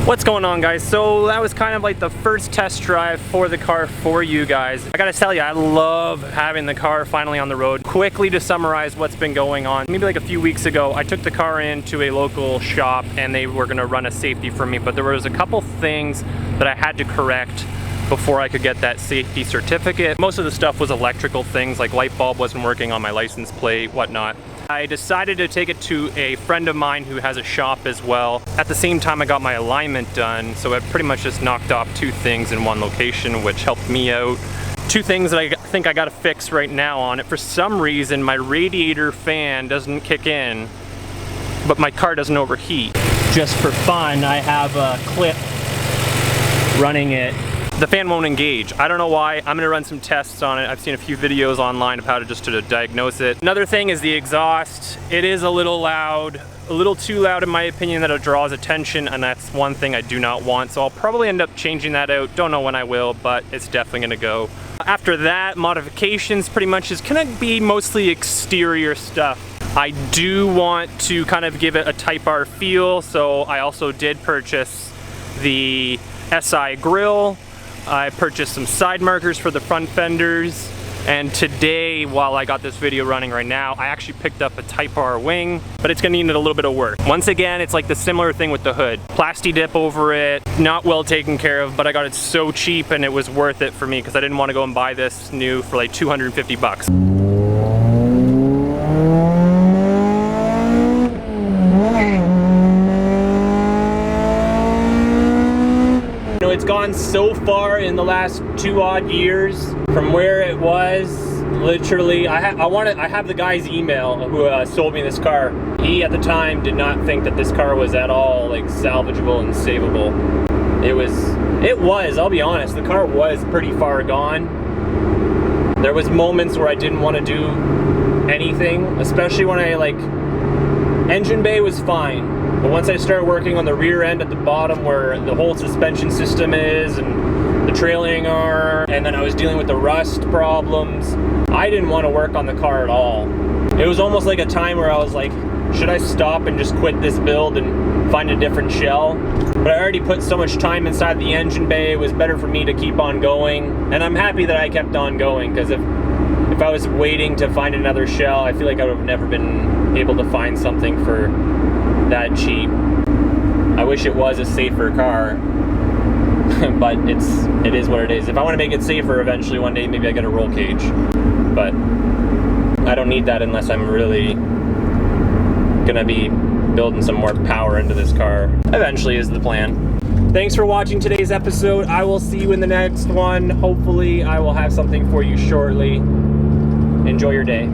What's going on, guys? So that was kind of like the first test drive for the car for you guys. I gotta tell you, I love having the car finally on the road. Quickly to summarize what's been going on, maybe like a few weeks ago, I took the car into a local shop and they were gonna run a safety for me, but there was a couple things that I had to correct before I could get that safety certificate. Most of the stuff was electrical things, like light bulb wasn't working on my license plate, whatnot. I decided to take it to a friend of mine who has a shop as well. At the same time, I got my alignment done, so it pretty much just knocked off two things in one location, which helped me out. Two things that I think I gotta fix right now on it. For some reason, my radiator fan doesn't kick in, but my car doesn't overheat. Just for fun, I have a clip running it. The fan won't engage. I don't know why. I'm gonna run some tests on it. I've seen a few videos online of how to diagnose it. Another thing is the exhaust. It is a little loud, a little too loud in my opinion, that it draws attention, and that's one thing I do not want. So I'll probably end up changing that out. Don't know when I will, but it's definitely gonna go. After that, modifications pretty much is gonna be mostly exterior stuff. I do want to kind of give it a Type R feel, so I also did purchase the SI grille. I purchased some side markers for the front fenders, and today, while I got this video running right now, I actually picked up a Type R wing, but it's gonna need a little bit of work. Once again, it's like the similar thing with the hood. Plasti dip over it, not well taken care of, but I got it so cheap and it was worth it for me because I didn't want to go and buy this new for like 250 bucks. It's gone so far in the last 2 odd years from where it was. Literally, I have the guy's email who sold me this car. He at the time did not think that this car was at all like salvageable and savable. It was, I'll be honest, the car was pretty far gone. There was moments where I didn't want to do anything, especially when engine bay was fine. But once I started working on the rear end at the bottom where the whole suspension system is and the trailing arm, and then I was dealing with the rust problems, I didn't want to work on the car at all. It was almost like a time where I was like, should I stop and just quit this build and find a different shell? But I already put so much time inside the engine bay, it was better for me to keep on going. And I'm happy that I kept on going, because if I was waiting to find another shell, I feel like I would have never been able to find something for that cheap. I wish it was a safer car, but it is what it is. If I want to make it safer eventually one day, maybe I get a roll cage, but I don't need that unless I'm really gonna be building some more power into this car. Eventually is the plan. Thanks for watching today's episode. I will see you in the next one. Hopefully I will have something for you shortly. Enjoy your day.